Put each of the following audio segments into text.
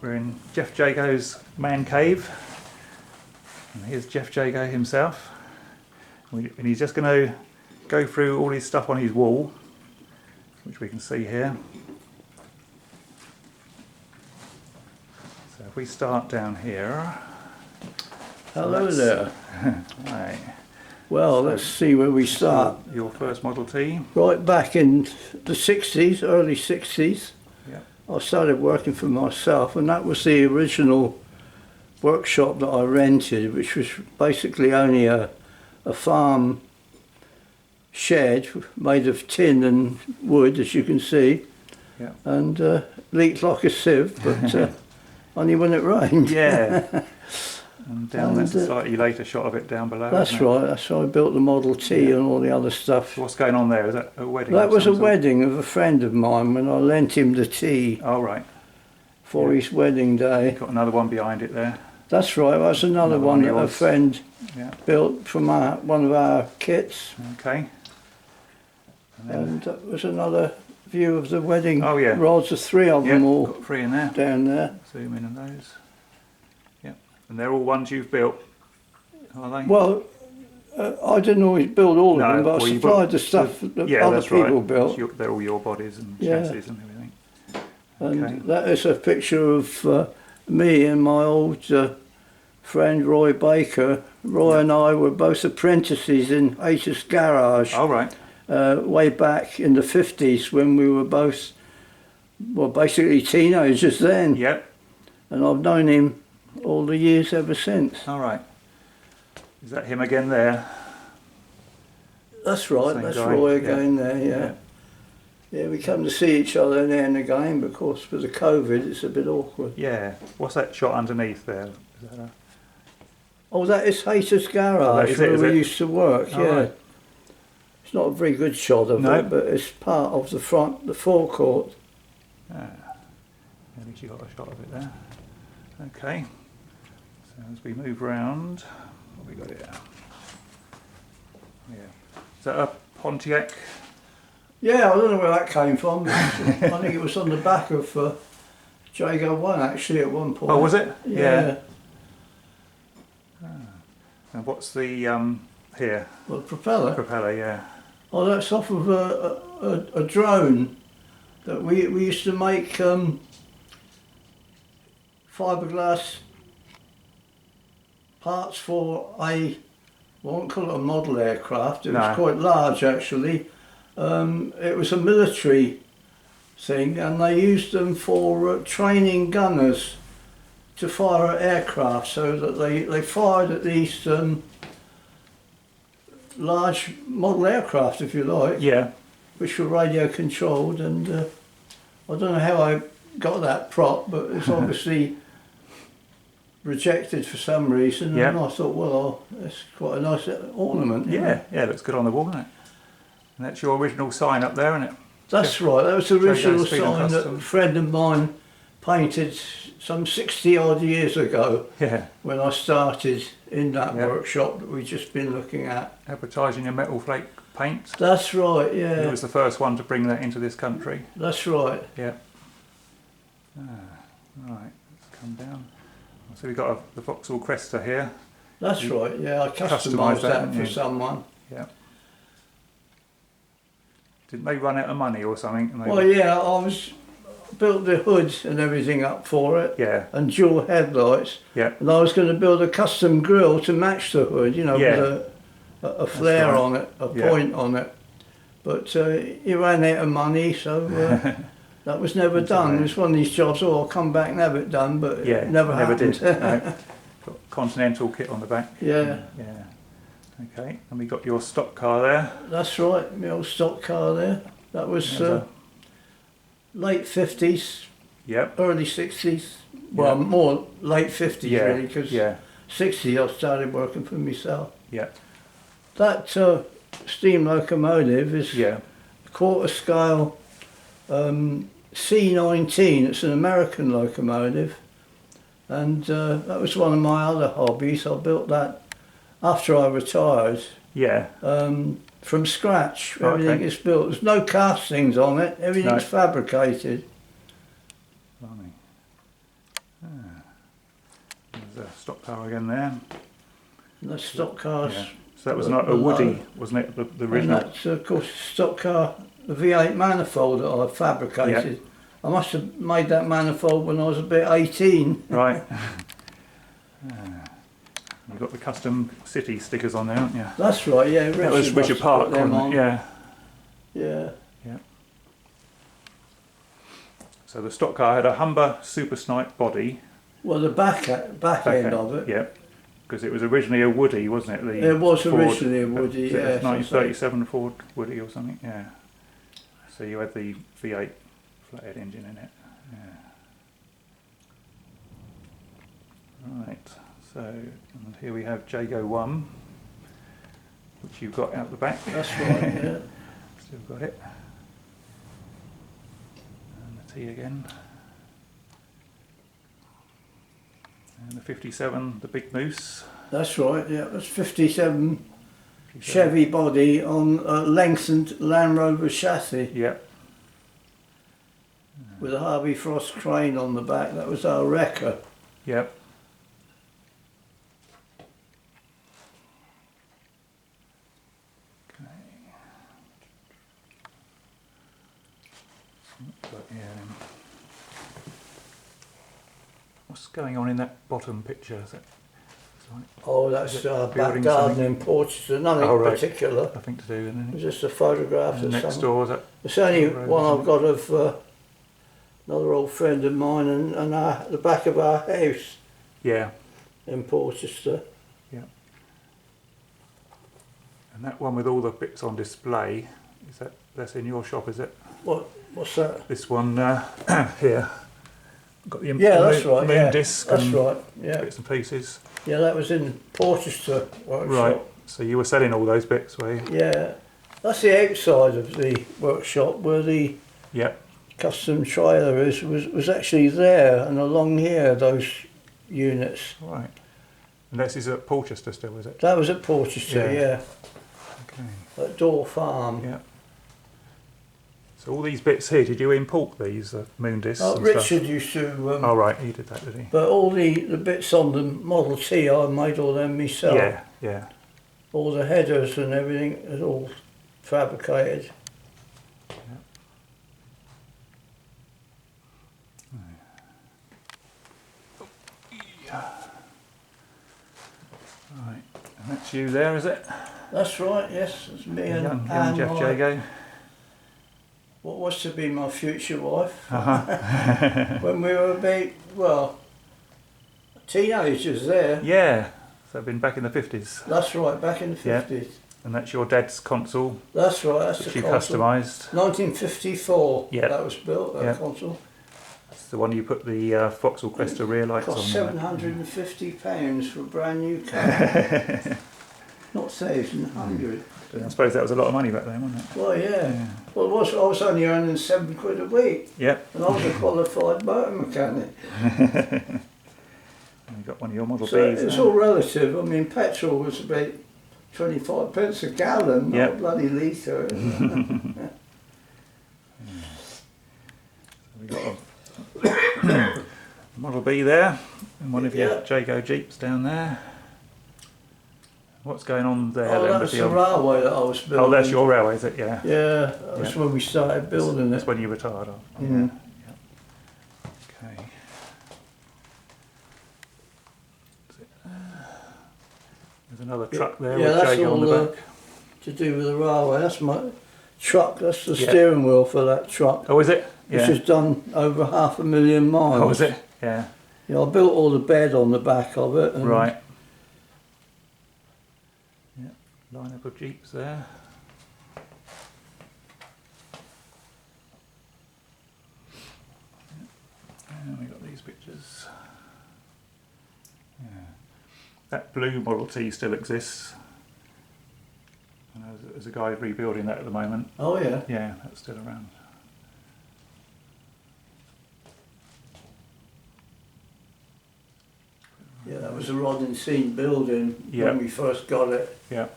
We're in Geoff Jago's man cave, and here's Geoff Jago himself, and he's just going to go through all his stuff on his wall, which we can see here. So if we start down here. Hello there. Right. Well, let's see where we start. Your first Model T. Right back in the 60s, early 60s, Yep. I started working for myself, and that was the original workshop that I rented, which was basically only a farm shed made of tin and wood, as you can see, Yep. and leaked like a sieve, but only when it rained. Yeah. And that's a slightly later shot of it down below. That's right, that's how I built the Model T and all the other stuff. So what's going on there? Is that a wedding? That was a wedding of a friend of mine when I lent him the tea Oh, right. for his wedding day. Got another one behind it there. That's right, that's another one that a friend Yeah. built from one of our kits. Okay. And that was another view of the wedding. Oh, yeah. Rods, of three of them all got three in there. down there. Zoom in on those. Yep. And they're all ones you've built, are they? Well, I didn't always build all of No, them, but well, I you supplied the stuff that yeah, other that's people right. built. They're all your bodies and Yeah. chassis and everything. And Okay. that is a picture of me and my old friend Roy Baker. Roy and I were both apprentices in Hayter's Garage. All right. Way back in the 50s when we were both, well, basically teenagers then. Yep. And I've known him all the years ever since. All right. Is that him again there? That's right, Same that's guy, Roy yeah. again there, yeah. Yeah, we come to see each other now and again, but of course with the COVID it's a bit awkward. Yeah. What's that shot underneath there? Is that Oh, that is Hayter's Garage, is it, where is we it? used to work, Oh, yeah. right. It's not a very good shot of No. it, but it's part of the front, the forecourt. At least you got a shot of it there. Okay. So as we move round, what have we got here? Yeah. Is that a Pontiac? Yeah, I don't know where that came from. I think it was on the back of Jago One actually at one point. Oh, was it? Yeah. And what's the here? Well, propeller. Propeller, yeah. Oh, that's off of a drone that we used to make fiberglass parts for I won't call it a model aircraft. It was quite large actually. It was a military thing, and they used them for training gunners to fire at aircraft, so that they fired at these large model aircraft, if you like, Yeah. which were radio controlled. And I don't know how I got that prop, but it's obviously rejected for some reason. Yeah. And I thought, well, that's quite a nice ornament. Yeah, yeah, it looks good on the wall, doesn't it? And that's your original sign up there, isn't it? That's right, that was the original Speed and sign that a Custom. friend of mine painted some 60 odd years ago Yeah. when I started in that Yeah. workshop that we've just been looking at. Advertising your metal flake paint. That's right, It yeah, was the first one to bring that into this country. that's right. Yeah. Right, let's come down. So we've got the Vauxhall Cresta here. That's right, yeah, I customised customised that, that didn't for you? someone. Yeah. Didn't they run out of money or something? And they Well, yeah, built the hood and everything up for it, yeah, and dual headlights, yeah, and I was going to build a custom grille to match the hood, you know, Yeah. with a flare right. on it, a Yeah. point on it. But he ran out of money, so that was never That's done. right. It was one of these jobs, oh, I'll come back and have it done, but yeah. it never happened. did. No. Got Continental kit on the back. Yeah, Yeah. Okay, and we got your stock car there. that's right, my old stock car there. That was late 50s, Yep. early 60s. Well, Yeah. more late 50s Yeah. really, because Yeah. 60s I started working for myself. Yeah. That steam locomotive is Yeah. a quarter scale C19. It's an American locomotive, and that was one of my other hobbies. I built that after I retired Yeah. from scratch. Okay. Everything is built. There's no castings on it. Everything's No. fabricated. Blimey. stock car again there. And the stock cars. Yeah. So that was not a Woody, wasn't it? The original. And that's of course stock car, the V8 manifold that I fabricated. Yep. I must have made that manifold when I was about 18. Right. You've got the custom city stickers on there, haven't you? That's right, yeah. That was Richard Park, wasn't it? Yeah. Yeah. Yeah. So the stock car had a Humber Super Snipe body. Well, the back end of it. Yeah. Because it was originally a Woody, wasn't it? It was originally a Woody, yeah. 1937 Ford Woody or something, yeah. So you had the V8 flathead engine in it. Yeah. Right, so and here we have Jago One, which you've got out the back. That's right, yeah. Still got it. And the T again. And the 57, the Big Moose. That's right, yeah. That's 57 Chevy body on a lengthened Land Rover chassis. Yeah. With a Harvey Frost crane on the back. That was our wrecker. Yep. Okay. But yeah. What's going on in that bottom picture? Is it? Oh, that's our back garden in Porchester. Nothing particular. Nothing to do with anything. It was just a photograph of next door. Is that it's only one I've got of another old friend of mine and the back of our house. Yeah. In Porchester. Yeah. And that one with all the bits on display, that's in your shop, is it? What's that? This one here. Got the that's right. Moon disc. That's right. Yeah. Bits and pieces. Yeah, that was in Porchester workshop. Right. So you were selling all those bits, were you? Yeah. That's the outside of the workshop where the custom trailer was actually there, and along here those units. Right. And this is at Porchester still, is it? That was at Porchester, yeah. Okay. At Door Farm. Yeah. So all these bits here, did you import these, Moon discs? Oh, and Richard stuff? used to. Oh right, he did that, did he? But all the bits on the Model T, I made all them myself. Yeah, yeah. All the headers and everything is all fabricated. Yeah. Right, and that's you there, is it? That's right, yes. It's me and young Anne, Geoff Jago. What was to be my future wife. When we were about, teenagers there. Yeah, so I've been back in the 50s. That's right, back in the 50s. Yeah. And that's your dad's console. That's right, that's the you console. customised. 1954, yeah. That was built, that console. It's the one you put the Vauxhall Cresta rear lights on. It cost £750 for a brand new car. Not 1,100. I suppose that was a lot of money back then, wasn't it? Well, yeah. Well, I was only earning £7 a week. Yep. And I was a qualified motor mechanic. You got one of your Model Bs. It's all relative. I mean, petrol was about 25 pence a gallon, not a bloody litre. We got a Model B there, and one of your Jago Jeeps down there. What's going on there? Oh, that's the railway that I was building. Oh, that's your railway, is it? Yeah. Yeah, that was when we started building it. That's when you retired off. Yeah. Okay. There's another truck there with Jago on the back. To do with the railway. That's my truck. That's the steering wheel for that truck. Oh, is it? Which has done over 500,000 miles. Oh, is it? Yeah. Yeah, I built all the bed on the back of it. And right. Yeah. Line up of Jeeps there. And we got these pictures. Yeah. That blue Model T still exists. And there's a guy rebuilding that at the moment. Oh yeah? Yeah, that's still around. Yeah, that was a rod and seam building when we first got it. Yeah.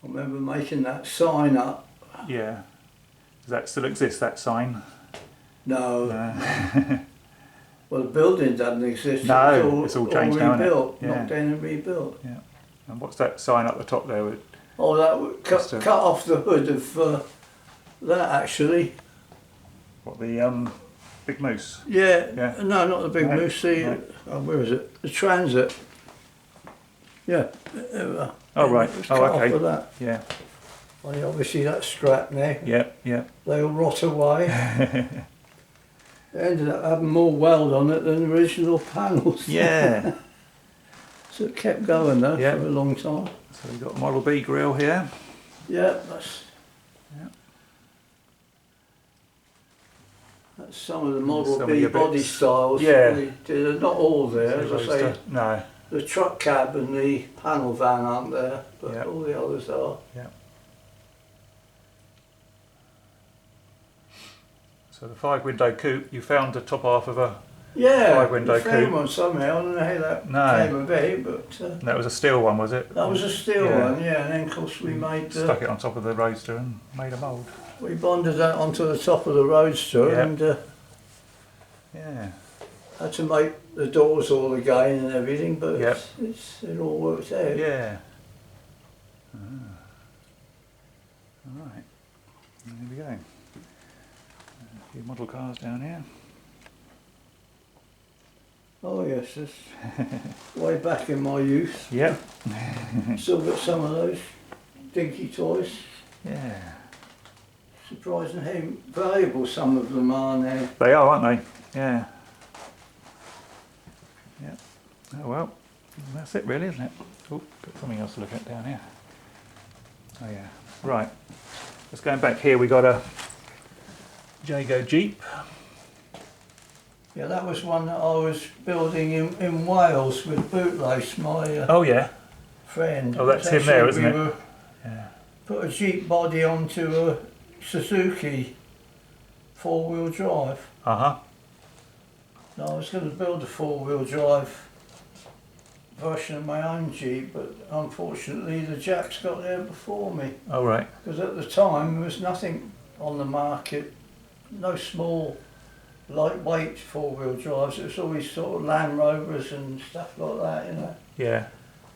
I remember making that sign up. Yeah. Does that still exist, that sign? No. Well, the building doesn't exist. No, it's all changed now, isn't it? rebuilt, Yeah. knocked down and rebuilt. Yeah. And what's that sign up the top there? With Oh, that would cut off the hood of that actually. what, the big moose? Yeah. Yeah. No, not the big No, moose. See, no. where is it? The transit. Yeah. Oh right. It was Oh cut okay. off of that. Yeah. Well, obviously that's strapped now. Yeah. Yeah. They all rot away. They ended up having more weld on it than the original panels. Yeah. So it kept going though Yeah. for a long time. So we've got Model B grille here. Yeah, that's Yeah. that's some of the Model Some of B your body bits. styles. Yeah. They did. Not all there, as I say. No. The truck cab and the panel van aren't there, but Yeah. all the others are. Yeah. So the 5-window coupe, you found the top half of a. Yeah, 5-window we found coupe. one somehow. I don't know how that No. came about, but That was a steel one, was it? that was a steel Yeah. one, yeah. And then, of course, we made Stuck it on top of the Roadster and made a mould. we bonded that onto the top of the Roadster Yeah. and Yeah. had to make the doors all again and everything, but Yep. it all worked out. Yeah. Ah. All right. There we go. A few model cars down here. Oh yes, that's way back in my youth. Yep. Still got some of those dinky toys. Yeah. Surprising how valuable some of them are now. They are, aren't they? Yeah. Yeah. Oh well, that's it really, isn't it? Oh, got something else to look at down here. Oh yeah. Right. Let's go back here. We got a Jago Jeep. Yeah, that was one that I was building in Wales with Bootlace, my Oh yeah. friend. Oh, that's him Actually, there, isn't we it? were- Yeah. Put a Jeep body onto a Suzuki 4-wheel drive. Uh huh. Now, I was going to build a 4-wheel drive version of my own Jeep, but unfortunately the Jacks got there before me. Oh right. Because at the time there was nothing on the market, no small lightweight 4-wheel drives. It was always sort of Land Rovers and stuff like that, you know. Yeah.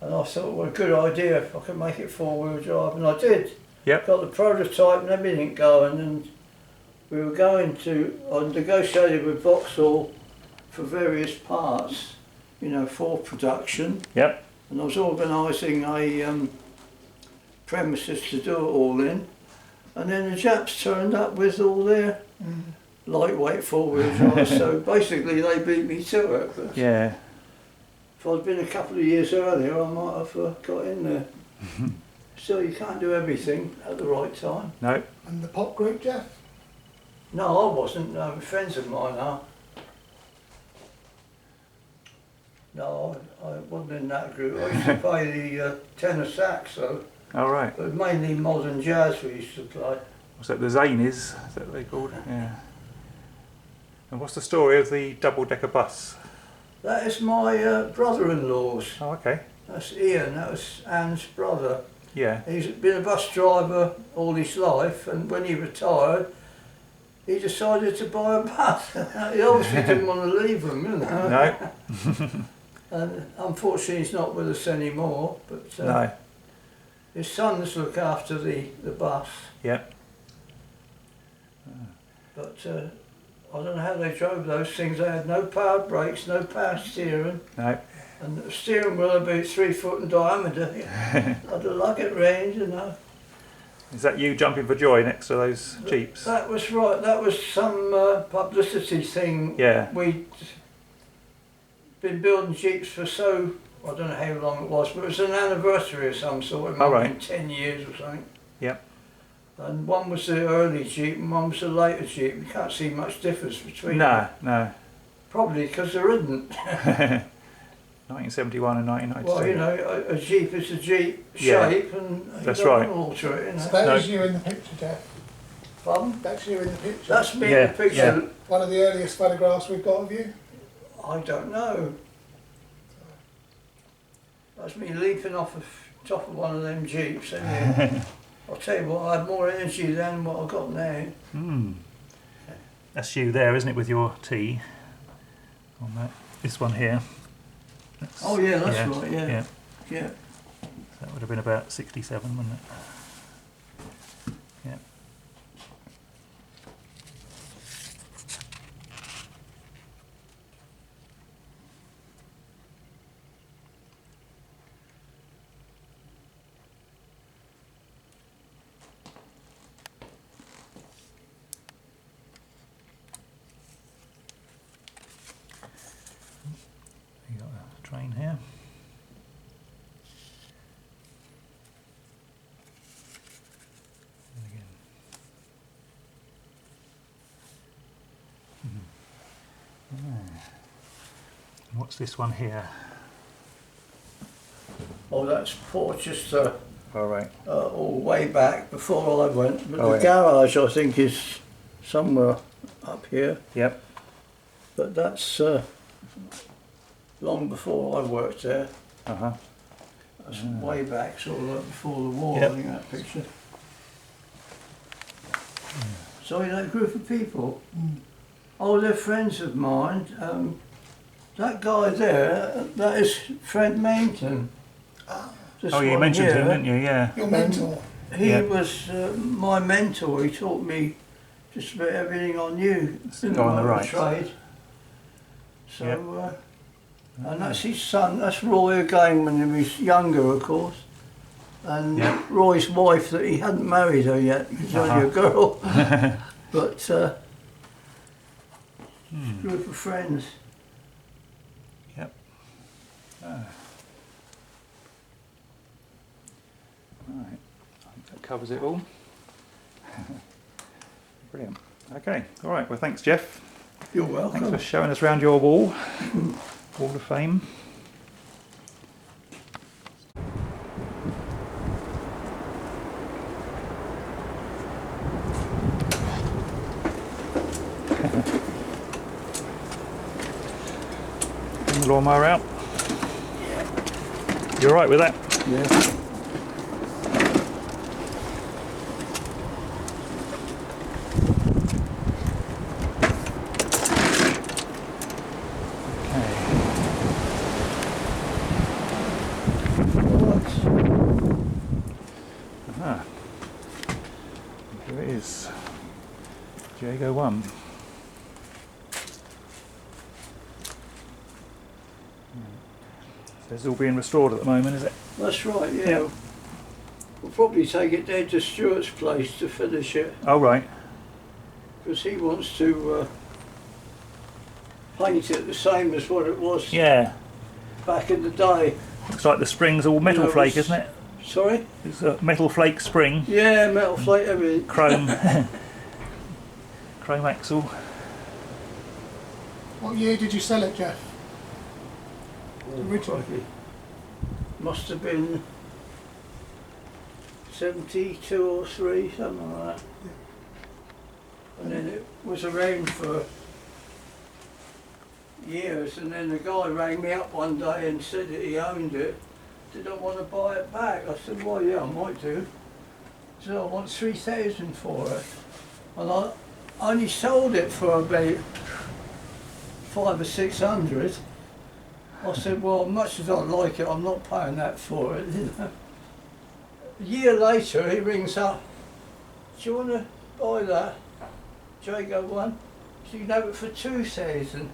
And I thought, well, a good idea if I could make it 4-wheel drive, and I did. Yep. Got the prototype and everything going, and we were going to, I negotiated with Vauxhall for various parts, you know, for production. Yep. And I was organising a premises to do it all in. And then the Japs turned up with all their lightweight 4-wheel drives, so basically they beat me to it. But Yeah. if I'd been a couple of years earlier, I might have got in there. So you can't do everything at the right time. No. And the pop group, Jeff? No, I wasn't. No, friends of mine are. No, I wasn't in that group. I used to play the tenor sax, though. All right. But mainly modern jazz we used to play. What's that? The Zane is that what they called? Yeah. And what's the story of the double-decker bus? That is my brother-in-law's. Oh, okay. That's Ian. That was Anne's brother. Yeah. He's been a bus driver all his life, and when he retired, he decided to buy a bus. He obviously didn't want to leave them, you know. No. And unfortunately, he's not with us anymore. But No. his sons look after the bus. Yep. But I don't know how they drove those things. They had no powered brakes, no power steering, No. and the steering wheel about 3 foot in diameter. I'd like it range, you know. Is that you jumping for joy next to those Jeeps? That was right. That was some publicity thing. Yeah. We'd been building Jeeps for I don't know how long it was, but it was an anniversary of some sort. It might have been 10 years or something. Yep. And one was the early Jeep and one was the later Jeep. You can't see much difference between them. No. Probably because there isn't. 1971 and 1992. Well, you know, a Jeep is a Jeep Yeah. shape and you That's don't right. alter it, you So know. that No. is you in the picture, Jeff. Pardon? That's you in the picture. That's me Yeah, in the picture. one of the earliest photographs we've got of you. I don't know. That's me leaping off the top of one of them Jeeps, anyway. I'll tell you what, I had more energy than what I've got now. That's you there, isn't it, with your tea? on that. This one here. Oh yeah, that's yeah, right. Yeah. Yeah. Yeah. That would have been about 67, wouldn't it? Yeah. You got a train here. And again. And what's this one here? Oh, that's Chichester. All right. All way back before I went. But Oh, the yeah. garage, I think, is somewhere up here. Yep. But that's long before I worked there. Uh huh. That's way back, sort of like before the war, Yep. I think, that picture. Sorry, that group of people? Oh, they're friends of mine. That guy there, that is Fred Mainton. This Oh, you one mentioned here, him, didn't you? Yeah. Your mentor. He Yeah. was my mentor. He taught me just about everything I knew in guy on the motor right. trade. So, Yep. and that's his son. That's Roy again when he was younger, of course. And Yep. Roy's wife, that he hadn't married her yet. She's only a girl. But group of friends. Yep. Ah. Right. I think that covers it all. Brilliant. Okay. All right. Well, thanks, Geoff. You're Thanks welcome. for showing us around your wall. Wall of Fame. Bring the lawnmower out. You all right with that? Yeah. Ah, here it is. Jago One. So it's all being restored at the moment, is it? That's right, yeah. Yeah. We'll probably take it down to Stuart's place to finish it, Oh, right. because he wants to paint it the same as what it was Yeah. back in the day. Looks like the spring's all metal You know, flake, it's- isn't it? Sorry? It's a metal flake spring. Yeah, metal flake, everything. Chrome. Chrome axle. What year did you sell it, Geoff? Originally. Crikey. Must have been 72 or 3, something like that. And then it was around for years, and then the guy rang me up one day and said that he owned it. Did I want to buy it back? I said, well, yeah, I might do. He said, I want 3,000 for it. And I only sold it for about 500 or 600. I said, well, much as I like it, I'm not paying that for it. You know? A year later, he rings up, do you want to buy that Jago One? So you can have it for 2,000.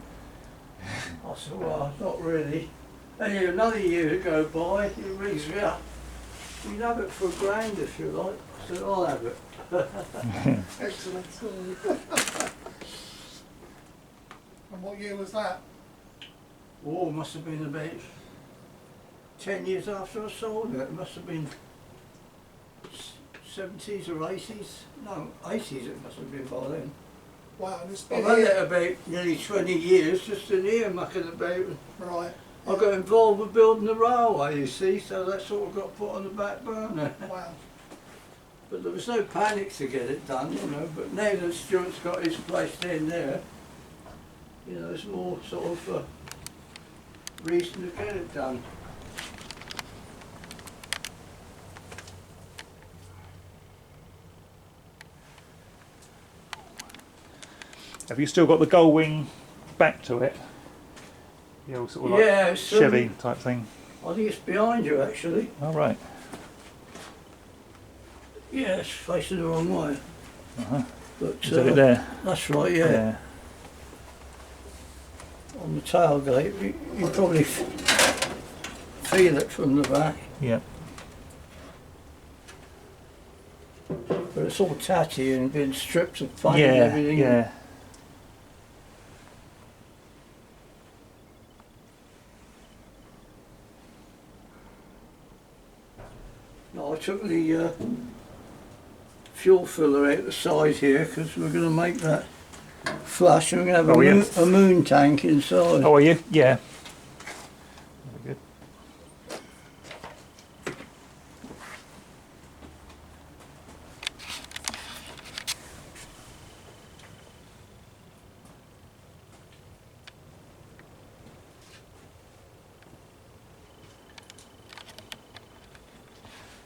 I said, well, not really. Anyway, another year to go by, he rings me up. You can have it for £1,000 if you like. I said, I'll have it. Excellent story. And what year was that? Oh, it must have been about 10 years after I sold it. It must have been 70s or 80s. No, 80s it must have been by then. Wow, and it's been I've had here. it about nearly 20 years, just in here mucking about. Right. I got involved with building the railway, you see, so that sort of got put on the back burner. Wow. But there was no panic to get it done, you know, but now that Stuart's got his place down there, you know, there's more sort of reason to get it done. Have you still got the gull wing back to it? The old sort of like Yeah, it's, Chevy type thing. I think it's behind you actually. Oh right. Yeah, it's facing the wrong way. Uh-huh. But Is that it there? that's right, yeah. On the tailgate, you probably feel it from the back. Yep. But it's all tatty and been stripped of paint Yeah, and everything. yeah. No, I took the fuel filler out the side here because we're going to make that flush and we're going to have a moon tank inside. Oh, are you? Yeah. Very good.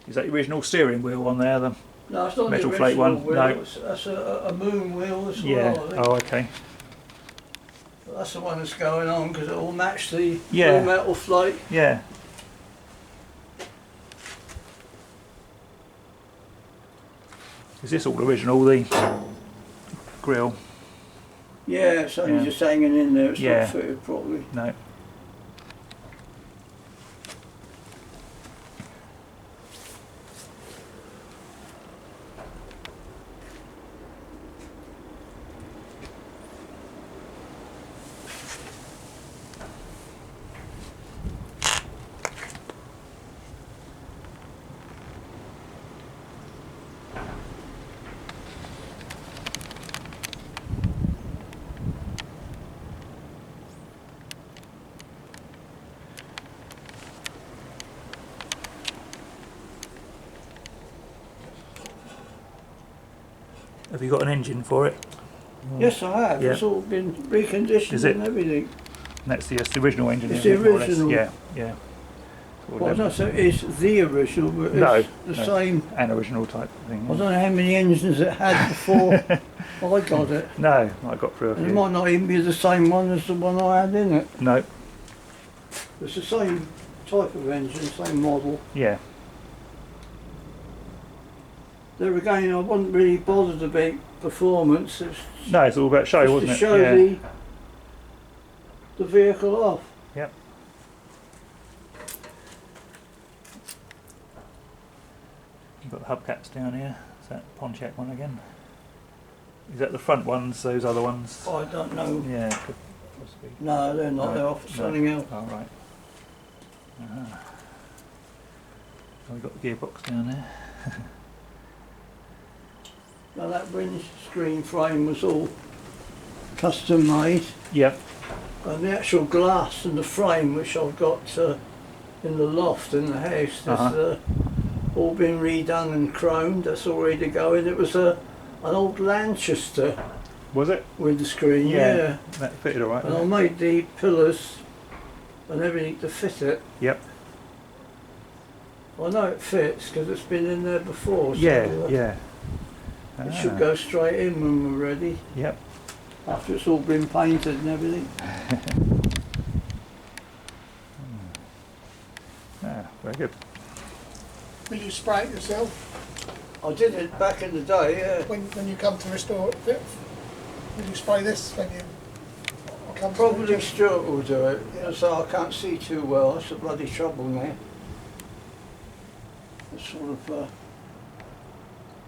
Is that the original steering wheel on there? The No, it's not metal the plate original one? wheel. No. That's a moon wheel as yeah. well. I think. Oh, okay. But that's the one that's going on because it will match the Yeah. metal plate. Yeah. Is this all original? The grill? Yeah, it's only Yeah. just hanging in there. It's Yeah. not fitted properly. No. Have you got an engine for it? Yes, I have. Yeah. It's all been reconditioned Is it? and everything. And that's the original engine. It's isn't the it, more or less? original. Yeah, yeah. Well, I don't say it's the original, but it's No, the no. same. An original type thing. I don't know how many engines it had before I got it. No, I got through a And it few. might not even be the same one as the one I had in it. No, It's the same type of engine, same model. yeah, There again, I wasn't really bothered about performance. It's no, it's all about show, just wasn't to it? show Yeah, the vehicle off. yep. You've got the hubcaps down here. Is that Pontiac one again? Is that the front ones? Those other ones? I don't know. Yeah, could possibly. No, they're not. No, They're off no. something else. Oh right. Ah. Oh, we've got the gearbox down there. Now that windscreen frame was all custom made, Yep. and the actual glass and the frame, which I've got in the loft in the house, that's all been redone and chromed. That's all ready to go in. It was an old Lanchester Was it? windscreen, yeah. That fitted all right. And I didn't it? made the pillars and everything to fit it. Yep. I know it fits because it's been in there before. So Yeah. Yeah. It should Ah, go straight in when we're ready, Yep. after it's all been painted and everything. Ah, very good. Will you spray it yourself I did it back in the day, yeah. when you come to restore it? Will you spray this when you come Probably to it? Stuart will do it, Yeah. so I can't see too well. That's the bloody trouble now. It's sort of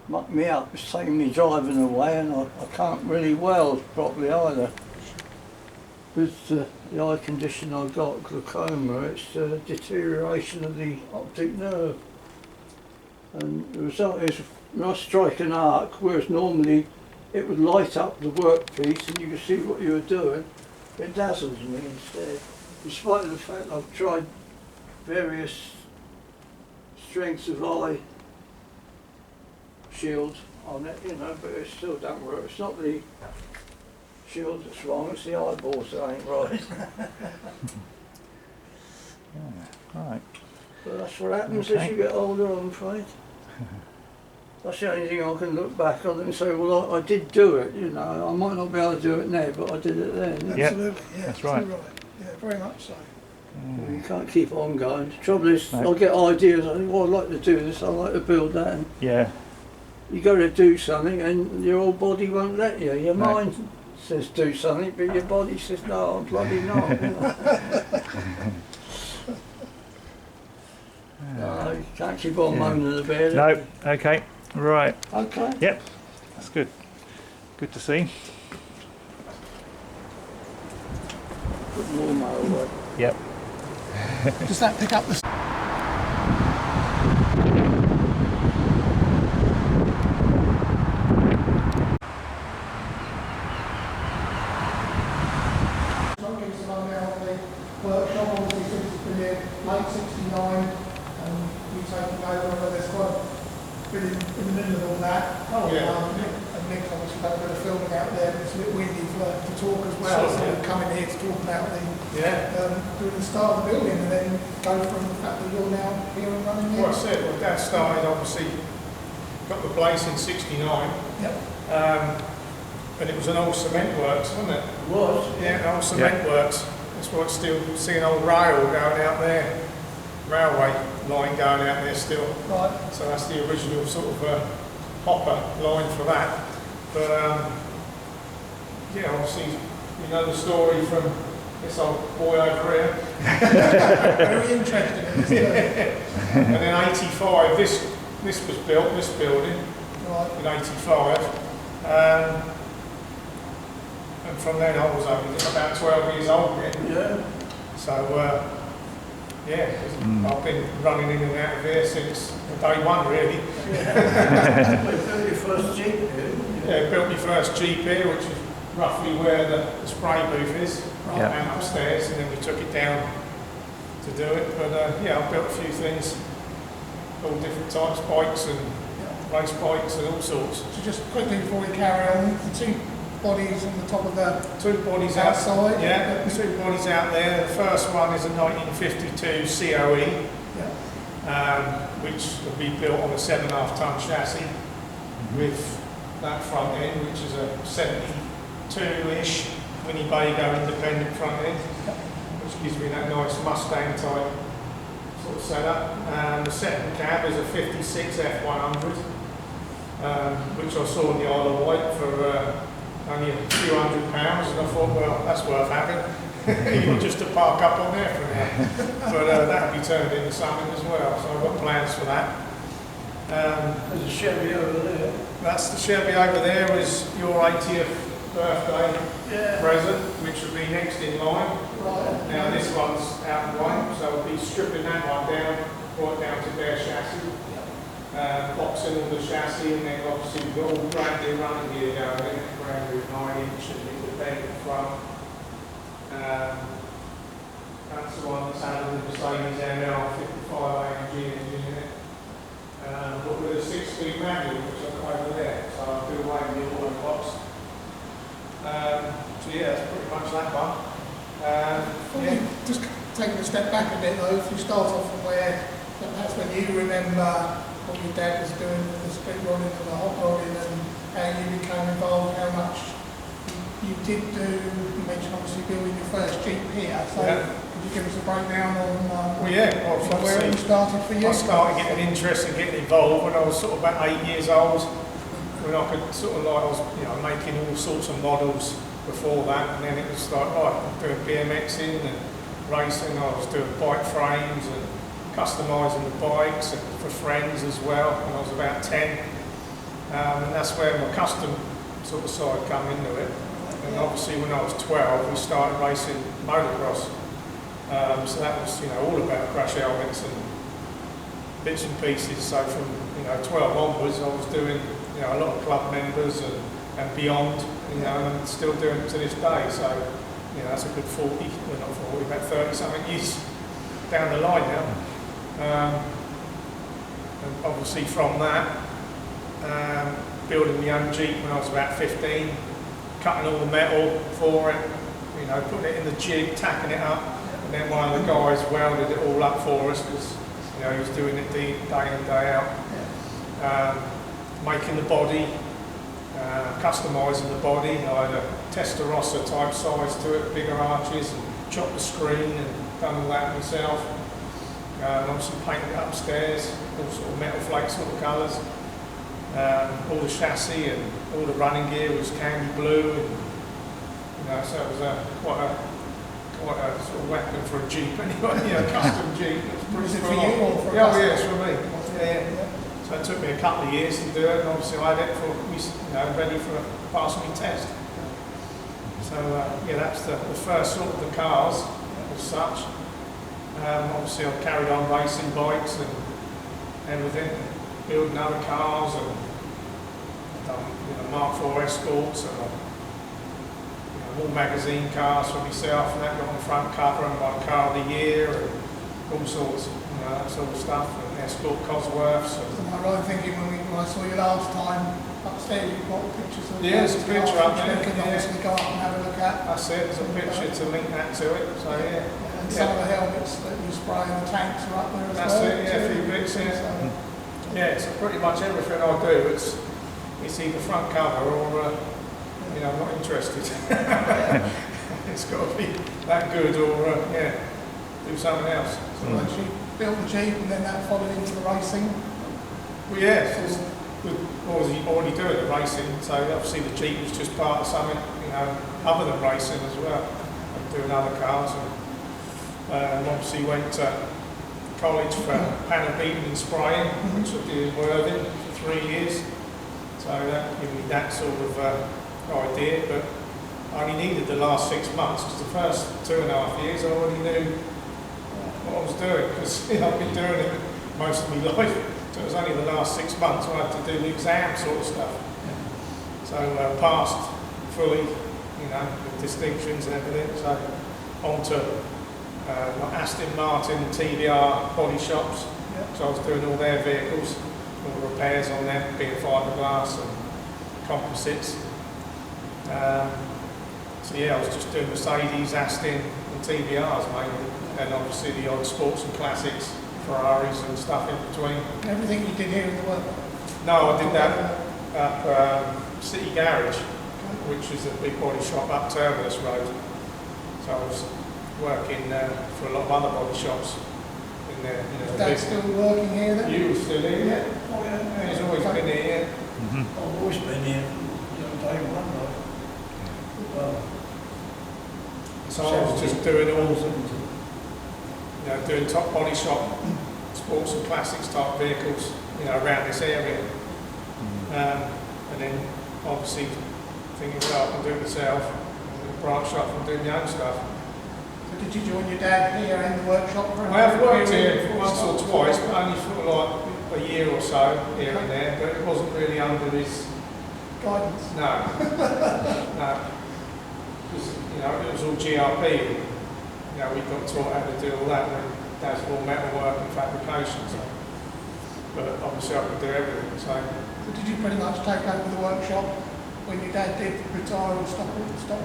mucked me up. It's taking me driving away, and I can't really weld properly either. With the eye condition I've got, glaucoma, it's deterioration of the optic nerve. And the result is when I strike an arc, whereas normally it would light up the workpiece and you could see what you were doing, it dazzles me instead. In spite of the fact I've tried various strengths of eye shield on it, you know, but it still don't work. It's not the shield that's wrong, it's the eyeballs that ain't right. Yeah. All right. But that's what happens Okay. as you get older, I'm afraid. That's the only thing I can look back on and say, well, I did do it, you know. I might not be able to do it now, but I did it then. Yeah, Absolutely, yeah, that's right. Yeah, very much so. You can't keep on going. The trouble is, I get ideas. I think, well, I'd like to do this. I'd like to build that. And Yeah. you got to do something, and your old body won't let you. Your mind says do something, but your body says no, I'm bloody not. You know? No, you can't keep on moaning about it. No. Okay. Right. Okay. Yep. That's good. Good to see. Put more mower away. Yep. Does that pick up the... Workshop, obviously, since it's been here late '69, and you taking over, but there's quite a bit in the middle of all that. Oh, yeah. And Nick's obviously done a bit of filming out there, and it's a bit windy to talk as well. Sure, So yeah. we're coming here to talk about doing the start of the building, and then go from the fact that you're now here and running here. Well, I said, well, Dad started, obviously, got the place in '69, Yep. and it was an old cement works, wasn't it? It was. Yeah, an old cement works. That's why it's still see an old rail going out there, railway line going out there still. Right. So that's the original sort of hopper line for that. But yeah, obviously you know the story from this old boy over here. Very interesting, isn't it? And then '85, this was built, this building, Right. in '85. And from then I was only about 12 years old then. Yeah. So, yeah, I've been running in and out of here since day one, really. Yeah. Built your first Jeep here, didn't you? Yeah, built my first Jeep here, which is roughly where the spray booth is, Yeah. and upstairs, and then we took it down to do it. But yeah, I've built a few things, all different types, bikes and race bikes and all sorts. So just quickly before we carry on, the two bodies on the top of the Two bodies outside. Yeah, two bodies out there. The first one is a 1952 COE, Yeah. which will be built on a 7.5 ton chassis with that front end, which is a 72-ish Winnebago independent front end, which gives me that nice Mustang type sort of setup. And the second cab is a 56 F100, which I saw in the Isle of Wight for only a few £100, and I thought, well, that's worth having, even just to park up on there for now. But that'll be turned into something as well, so I've got plans for that. There's a Chevy over there. That's the Chevy over there, is your 80th birthday present, which will be next in line. Right. Now this one's out of the way, so I'll be stripping that one down, right down to bare chassis. Boxing all the chassis, and then obviously we've got all brand new running gear going in, brand new 9-inch and independent front. That's the one that's had the Mercedes ML 55 AMG engine in it. But with a 6-speed manual, which I've got over there, so I'll do away with the auto box. So yeah, that's pretty much that one. Yeah. Just taking a step back a bit though, if you start off from where, that's when you remember what your dad was doing with the split rodding and the hot rodding, and how you became involved, how much you did do. You mentioned obviously building your first Jeep here, so could you give us a breakdown on Well, yeah, where it all started for you? I started getting interested in getting involved when I was sort of about 8 years old, when I could sort of like, I was making all sorts of models before that, and then it was like, right, I'm doing BMXing and racing, I was doing bike frames and customising the bikes and for friends as well when I was about 10. And that's where my custom sort of side come into it. And obviously when I was 12 we started racing motocross. So that was all about crash helmets and bits and pieces. So from 12 onwards I was doing a lot of club members and beyond, and I'm still doing it to this day. So that's a good 40, well not 40, about 30 something years down the line now. And obviously from that, building my own Jeep when I was about 15, cutting all the metal for it, putting it in the jig, tacking it up, and then one of the guys welded it all up for us because he was doing it day in, day out. making the body, customising the body. I had a Testarossa type size to it, bigger arches, and chopped the screen and done all that myself. And obviously painted it upstairs, all sort of metal flake sort of colours. All the chassis and all the running gear was candy blue, and so it was quite a sort of weapon for a Jeep anyway, custom Jeep. It was pretty For you or for yeah, it's for me. Yeah. So it took me a couple of years to do it, and obviously I had it for ready for passing my test. So that's the first sort of the cars as such. Obviously I carried on racing bikes and everything, building other cars, and done Mark IV Escorts and all magazine cars for myself, and that got on the front cover and my car of the year and all sorts, that sort of stuff, and Escort Cosworths. Am I right thinking when I saw you last time upstairs, you've got pictures of there's a picture up there. You can obviously go up and have a look at. That's it, there's a picture to link that to it, so yeah. And some of the helmets that you spray in the tanks are up there as That's well. it, a few bits, yeah. Yeah, so pretty much everything I do, it's either front cover or, I'm not interested. It's got to be that good or, do something else. So once you built the Jeep and then that followed into the racing? Well, yeah, we're already doing the racing, so obviously the Jeep was just part of something, other than racing as well. I'm doing other cars, and obviously went to college for panel beating and spraying, which I did in Worthing for 3 years. So that gave me that sort of idea, but I only needed the last 6 months, because the first 2.5 years I already knew what I was doing, because I've been doing it most of my life. So it was only the last 6 months I had to do the exam sort of stuff. So passed fully, with distinctions and everything. So on to Aston Martin, TVR body shops. So I was doing all their vehicles, all the repairs on them, being fiberglass and composites. So I was just doing Mercedes, Aston and TVRs mainly, and obviously the odd sports and classics, Ferraris and stuff in between. Everything you did here in the work? No, I did that up City Garage, which is a big body shop up Terminus Road. So I was working for a lot of other body shops in there. Is Dad still working here then? You were still here, yeah? Oh yeah. He's always been here, yeah. I've always been here from day one, though. So I was just doing all, doing top body shop, sports and classics type vehicles, around this area. And then obviously thinking, well, I can do it myself, and branch off and do my own stuff. So did you join your dad here in the workshop? I have worked here once or twice, but only for like a year or so here and there, but it wasn't really under his guidance. No. No. Because, it was all GRP. We got taught how to do all that when Dad's all metalwork and fabrication. So. But obviously I could do everything. So did you pretty much take over the workshop when your dad did retire and stop?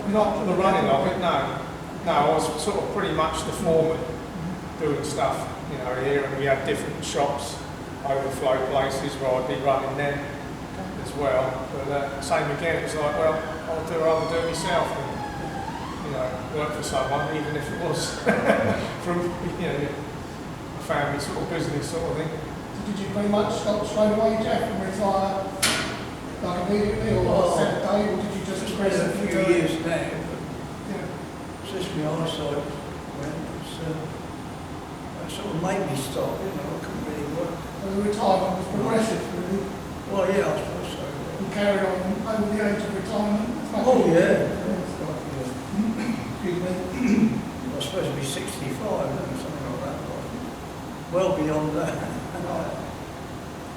Not the running of it, no. No, I was sort of pretty much the foreman doing stuff, here, and we had different shops, overflow places where I'd be running them as well. But same again, it's like, well, I'd rather do it myself than, work for someone, even if it was from, a family sort of business sort of thing. So did you pretty much stop straight away, Jeff, and retire like immediately, or set a day, or did you just It's been a few years now, Yeah. but just my eyesight went. That sort of made me stop, I couldn't really work. So the retirement was progressive, really. Well, yeah, I suppose so. You carried on over the age of retirement. Oh, yeah. Excuse me. I was supposed to be 65 or something like that. Well beyond that.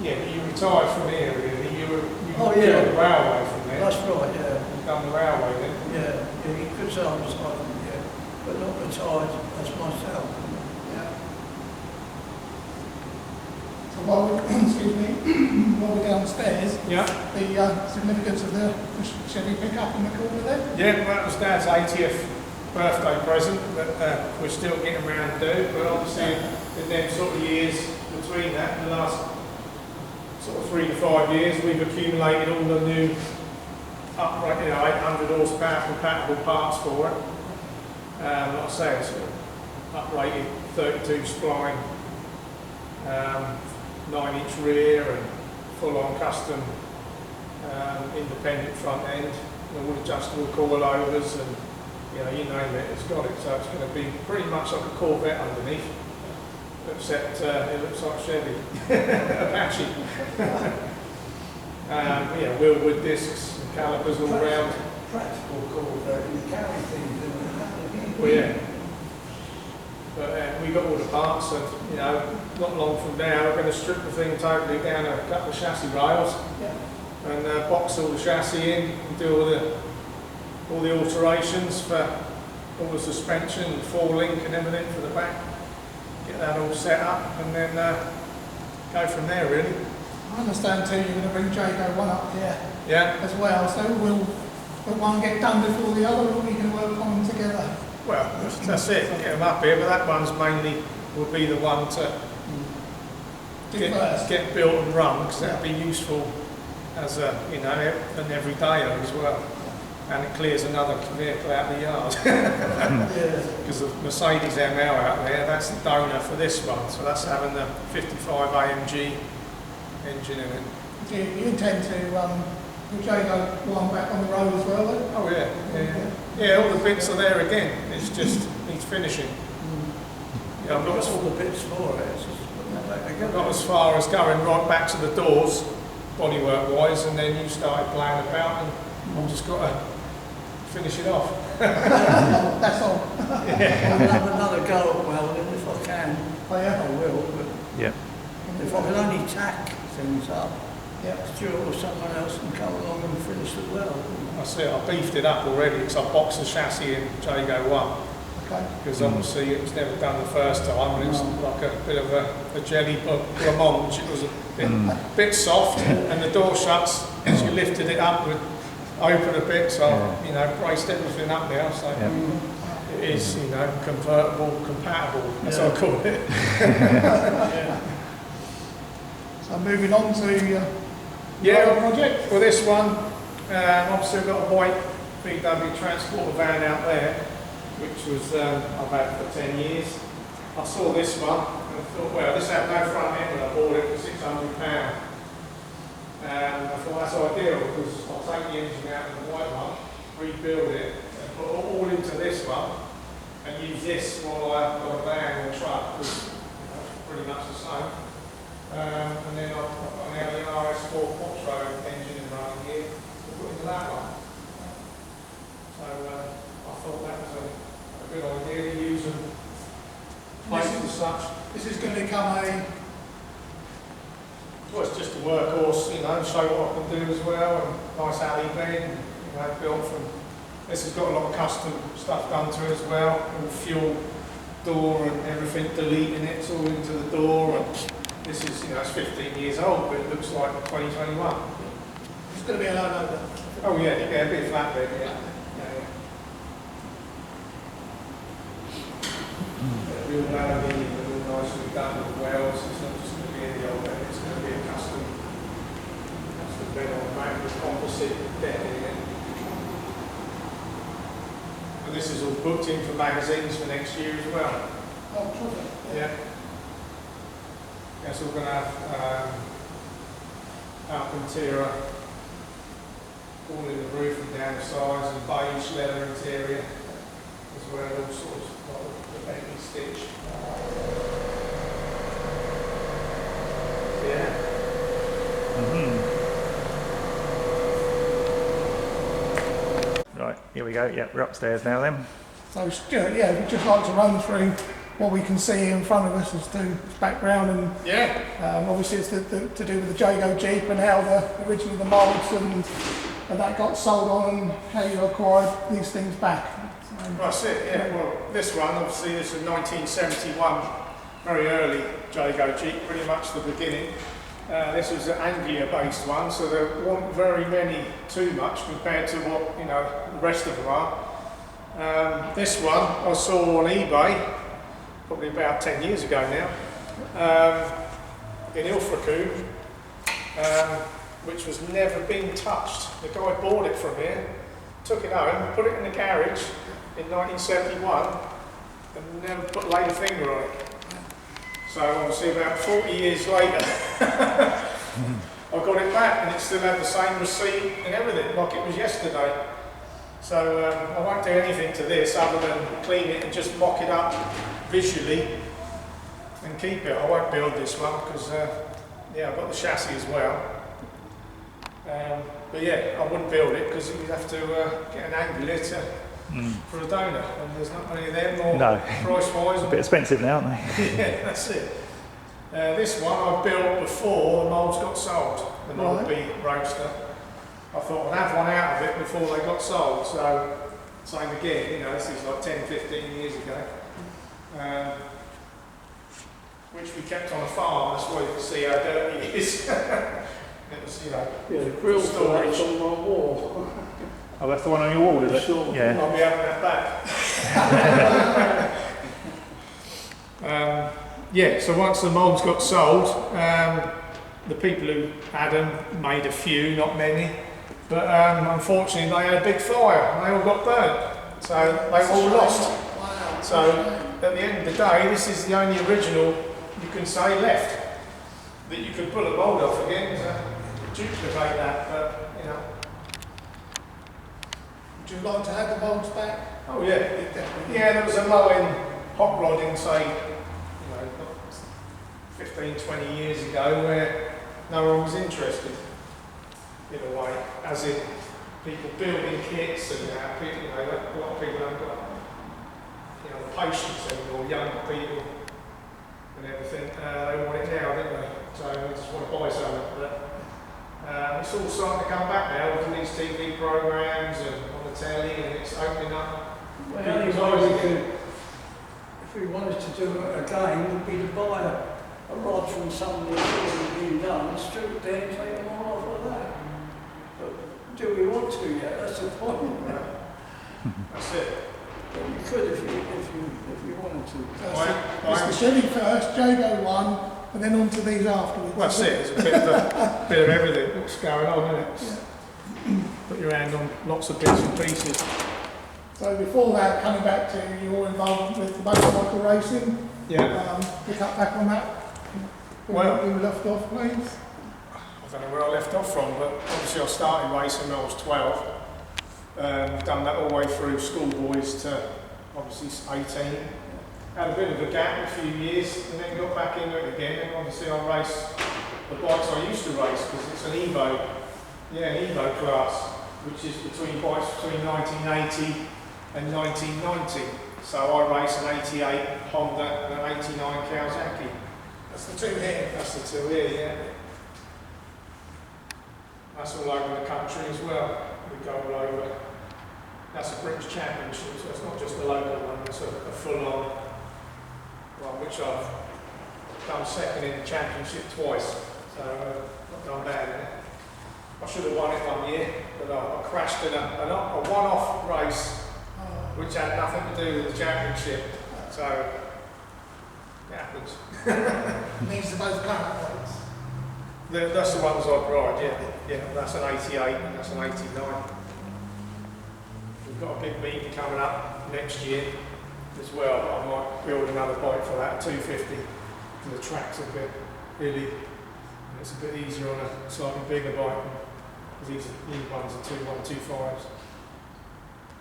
Yeah, but you retired from here, really. You were Oh, yeah. on the railway from there. That's right, yeah. You've done the railway then. Yeah, you could say I'm retired, yeah, but not retired as myself. Yeah. So while we're, excuse me, while we're downstairs, Yeah. the significance of the Chevy pickup in the corner there. Yeah, well, that was Dad's 80th birthday present that we're still getting around to do, but obviously in them sort of years between that, the last sort of 3 to 5 years, we've accumulated all the new upright, 800 horsepower compatible parts for it. Like I say, it's uprated 32 spline, 9-inch rear and full-on custom independent front end, all adjustable coilovers, and you name it, it's got it. So it's going to be pretty much like a Corvette underneath, except it looks like Chevy, Apache. Wheel wood discs, and calipers all round. Practical Corvette, you carry things in the Well, yeah. But we got all the parts, and not long from now we're going to strip the thing totally down a couple of chassis rails, and box all the chassis in, and do all the alterations for all the suspension, and 4-link and everything for the back. Get that all set up, and then go from there really. I understand too, you're going to bring Jago One up here as well, so will one get done before the other, or we can work on them together? Well, that's it, get them up here, but that one's mainly will be the one to get built and run, because that'll be useful as an everyday as well. And it clears another vehicle out of the yard. Because the Mercedes ML out there, that's the donor for this one, so that's having the 55 AMG engine in it. Do you intend to put Jago One back on the road as well then? Oh yeah, all the bits are there again, it's just needs finishing. Yeah, I'm not all the bits for it. Not as far as going right back to the doors, bodywork wise, and then you started playing about, and I've just got to finish it off. That's all. I'll have another go at welding if I can. Oh yeah? I will, but Yeah. if I can only tack things up, Stuart or someone else can come along and finish the weld. I see, I beefed it up already because I boxed the chassis in Jago One. Okay. Because obviously it was never done the first time, and it's like a bit of a jelly blancmange. It was a bit soft, and the door shuts as you lifted it up, would open a bit. So braced everything up now. So it is, convertible, compatible. That's what I call it. So moving on to your project. Well, this one, obviously I've got a white VW transporter van out there, which was I've had for 10 years. I saw this one and I thought, well, this had no front end when I bought it for £600. And I thought that's ideal, because I'll take the engine out of the white one, rebuild it, and put it all into this one, and use this while I've got a van or a truck, because it's pretty much the same. And then I've got now the RS4 Quattro engine running here, to put into that one. So I thought that was a good idea to use them places as such. This is going to become Well, it's just a workhorse, show what I can do as well, and nice alley bin, built from. This has got a lot of custom stuff done to it as well, all fuel door and everything, deleting it, it's all into the door, and this is, it's 15 years old, but it looks like 2021. It's going to be a load over. Oh yeah, a bit flatbed, Real melody, real nicely done with wells. It's not just going to be any old bed, it's going to be a custom bed on the back with composite bed in it. And this is all booked in for magazines for next year as well. Oh, terrific. Yeah. Yes, we're going to have Alcantara all in the roof and down the sides, and beige leather interior as well, all sorts of the Bentley stitch. Yeah. Right, here we go. Yeah, we're upstairs now then. So Stuart, we'd just like to run through what we can see in front of us as to its background, and obviously it's to do with the Jago Jeep and how originally the moulds and that got sold on, and how you acquired these things back. That's it, well, this one, obviously, this is 1971, very early Jago Jeep, pretty much the beginning. This was an Anglia-based one, so there weren't very many too much compared to what, the rest of them are. This one I saw on eBay, probably about 10 years ago now, in Ilfracombe, which was never been touched. The guy bought it from here, took it home, put it in the garage in 1971, and never laid a finger on it. So obviously about 40 years later, I got it back and it still had the same receipt and everything, like it was yesterday. So I won't do anything to this other than clean it and just mock it up visually and keep it. I won't build this one because yeah, I've got the chassis as well. But yeah, I wouldn't build it because you'd have to get an angulator for a donor, and there's not many of them, or price-wise. A bit expensive now, aren't they? Yeah, that's it. This one I built before the moulds got sold, the mould B roadster. I thought I'd have one out of it before they got sold, so same again, you know, this is like 10, 15 years ago. Which we kept on a farm, that's why you can see how dirty it is. It was, you know, yeah, the grill storage on my wall. Oh, that's the one on your wall, is it? Sure. Yeah. I'll be having that back. Yeah, so once the moulds got sold, the people who had them made a few, not many, but unfortunately they had a big fire and they all got burnt, so they all lost. So at the end of the day, this is the only original you can say left that you could pull a mould off again to duplicate that, but you know. Would you like to have the moulds back? Oh yeah, yeah. There was a low-end hot rodding, say, you know, 15, 20 years ago, where no one was interested. In a way, as in people building kits, and people, you know, a lot of people haven't got, you know, the patience anymore. Young people and everything, they want it now, don't they? So they just want to buy something. But it's all starting to come back now with all these TV programs and on the telly, and it's opening up. Well, the only way we could, if we wanted to do it again, would be to buy a rod from somebody that's already been done, strip it down, take them all off like that. But do we want to yet? That's the point. That's it. But we could if you wanted to. It's the Chevy first, Jago One, and then on to these afterwards. Well, that's it. It's a bit of everything that's going on, isn't it? Yeah. Put your hand on lots of bits and pieces. So before that, coming back to your involvement with the motorcycle racing, pick up back on that. Where we left off, please. I don't know where I left off from, but obviously I started racing when I was 12. Done that all the way through schoolboys to obviously 18. Had a bit of a gap, a few years, and then got back into it again. And obviously I race the bikes I used to race because it's an Evo, an Evo class, which is between bikes between 1980 and 1990. So I race an 88 Honda and an 89 Kawasaki. That's the two here. That's the two here, yeah. That's all over the country as well. We go all over. That's a British Championship, so it's not just a local one, it's a full-on one, which I've done second in the championship twice, so not done bad in it. I should have won it one year, but I crashed in a one-off race, which had nothing to do with the championship, so it happens. These are both current ones. That's the ones I've ride, yeah. That's an 88 and that's an 89. We've got a big meeting coming up next year as well. I might build another bike for that, 250. And the track's a bit hilly, and it's a bit easier on a slightly bigger bike. Because these ones are 125s.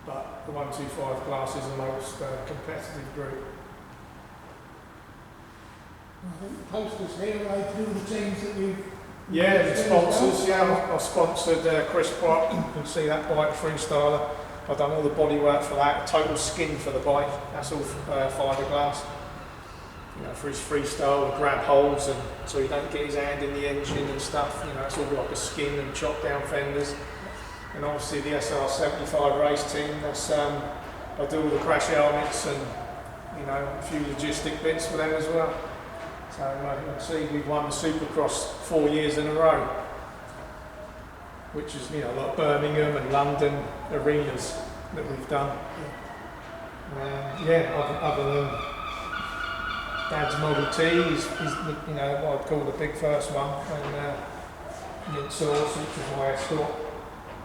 But the 125 class is the most competitive group. I think the posters here are they to the teams that we've. Yeah, the sponsors. Yeah, I sponsored Chris Pratt. You can see that bike, freestyler. I've done all the bodywork for that. Total skin for the bike. That's all fiberglass. You know, for his freestyle, the grab holes, and so he don't get his hand in the engine and stuff. You know, it's all like a skin and chop down fenders. And obviously the SR75 race team. That's I do all the crash helmets and a few logistic bits for them as well. So you can see we've won the Supercross 4 years in a row, which is like Birmingham and London arenas that we've done. Other than Dad's Model T, he's what I'd call the big first one, and mint sauce, which is my escort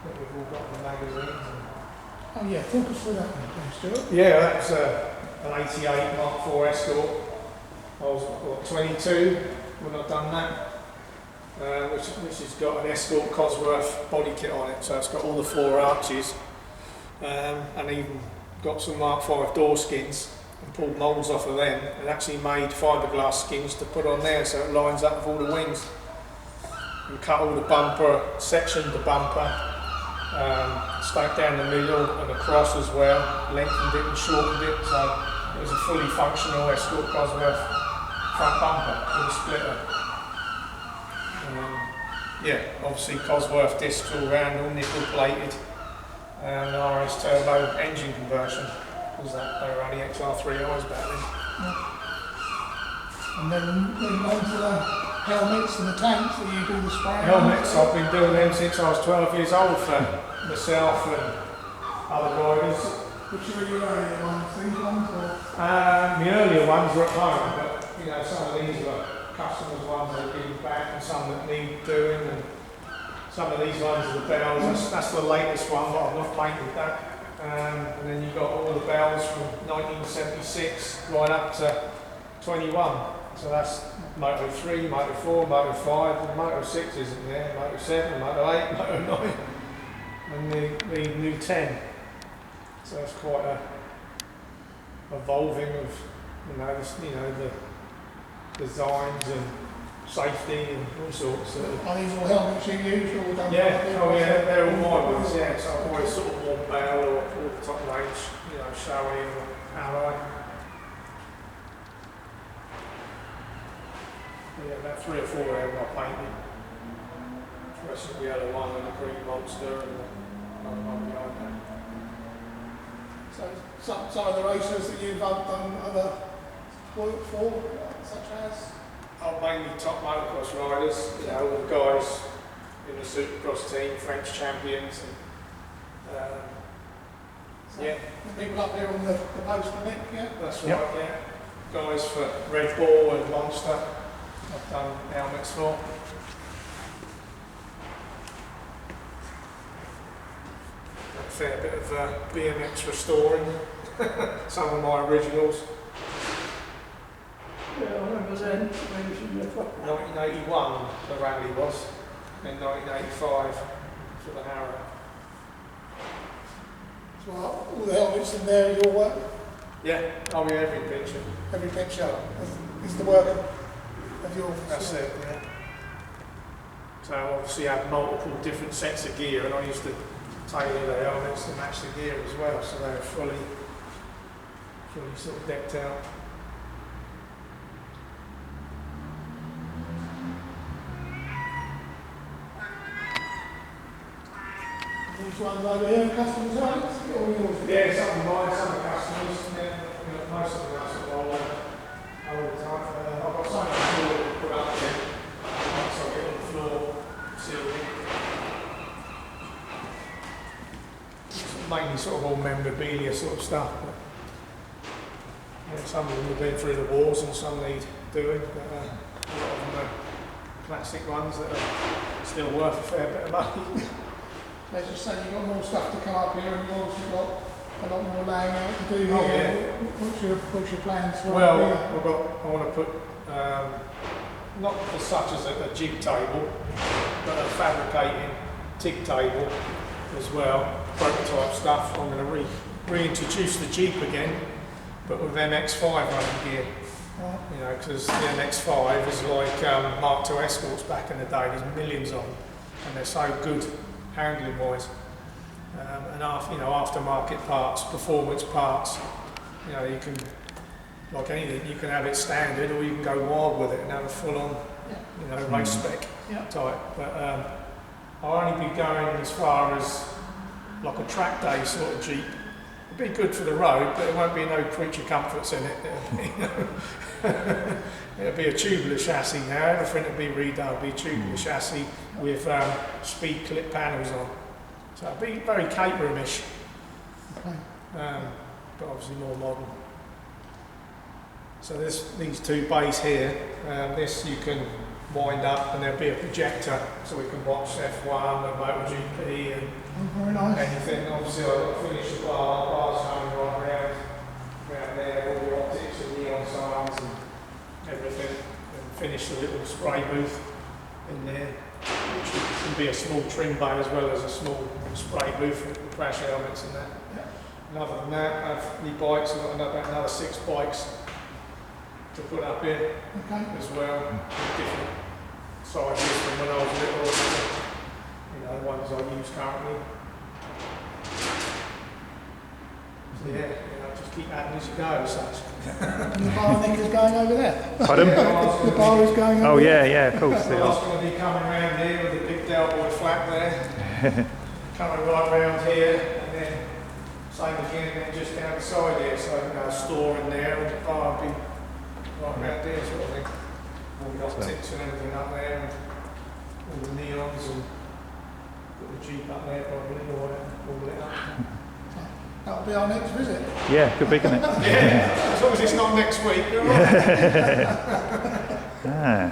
that we've all got in the magazines. Oh yeah, talk us through that one, please, Stuart. Yeah, that's an 88 Mark IV escort. I was what, 22 when I've done that. Which has got an Escort Cosworth body kit on it, so it's got all the 4 arches, and even got some Mark V door skins and pulled moulds off of them and actually made fiberglass skins to put on there so it lines up with all the wings. We cut all the bumper, sectioned the bumper, staked down the middle and across as well, lengthened it and shortened it, so it was a fully functional Escort Cosworth front bumper with a splitter. Yeah, obviously Cosworth discs all round, all nickel plated, and RS turbo engine conversion, because they were only XR3Is back then. And then moving on to the helmets and the tanks that you do the spraying. Helmets, I've been doing them since I was 12 years old for myself and other riders. Which are your earlier ones, these ones? Or? The earlier ones were at home, but you know, some of these were customers' ones that are giving back and some that need doing, and some of these ones are the bells. That's the latest one, but I've not painted that. And then you've got all the bells from 1976 right up to 21. So that's Moto 3, Moto 4, Moto 5, and Moto 6 isn't there, Moto 7, Moto 8, Moto 9, and the new 10. So it's quite a evolving of, the designs and safety and all sorts. Are these all helmets you use or done? Yeah, they're all my ones, yeah. So I've always sort of one bell or all the top range, Shoei or Alloy. Yeah, about 3 or 4 of them I painted. First the yellow one and the green monster and the one behind that. So some of the racers that you've done other work for, such as? I'm mainly top motocross riders, all the guys in the supercross team, French champions, and The people up there on the poster, Nick, yeah? That's right, yeah. Guys for Red Bull and Monster, I've done helmets for. A fair bit of BMX restoring, some of my originals. Yeah, I remember then. 1981 the rally was, and 1985 for the Harrow. So all the helmets in there, your work? Yeah, every picture. Every picture is the work of yours? That's it, yeah. So obviously I had multiple different sets of gear, and I used to tailor the helmets to match the gear as well, so they were fully sort of decked out. These ones over here, customers' helmets, or yours? Yeah, some of mine, some of the customers, most of them are sort of all the time. I've got something to put up there, once I get on the floor, sealed in. Mainly sort of all memorabilia sort of stuff. But, some of them have been through the wars and some need doing, but a lot of them are classic ones that are still worth a fair bit of money. As you say, you've got more stuff to come up here, and you've also got a lot more laying out to do here. Yeah. What's your plans for Well, here? I want to put, not as such as a jig table, but a fabricating TIG table as well, prototype stuff. I'm going to reintroduce the Jeep again, but with MX-5 running gear. Right. Because the MX-5 is like Mark II Escorts back in the day. There's millions of them, and they're so good handling wise. And aftermarket parts, performance parts. You can, like anything, you can have it standard, or you can go wild with it and have a full-on, race spec type. But I'll only be going as far as like a track day sort of Jeep. It'd be good for the road, but there won't be no creature comforts in it. It'll be a tubular chassis now. Everything will be redone. It'll be a tubular chassis with speed clip panels on. So it'll be very Caterham-ish, Okay. but obviously more modern. So these 2 bays here, this you can wind up, and there'll be a projector so we can watch F1 and MotoGP and Oh, very nice. anything. Obviously, I've got to finish the bar's going right round there, all the optics and neon signs and everything, and finish the little spray booth in there, which can be a small trim bay as well as a small spray booth with the crash helmets and that. And other than that, I've my bikes, I've got about another 6 bikes to put up here Okay. as well, different sizes from when I was little, you know, the ones I use currently. So yeah, just keep adding as you go as such. And the bar Nick is going over there. Pardon? The bar is going over Oh there. yeah, of course. I was going to be coming around here with a big Del Boy flap there, coming right round here, and then same again, and then just down the side here, so a store in there, and the bar would be right round there sort of thing. All the optics and everything up there, and all the neons, and put the Jeep up there probably, all lit up. That'll be our next visit. Yeah, could be, couldn't it? Yeah, as long as it's not next week, you're all right. Ah.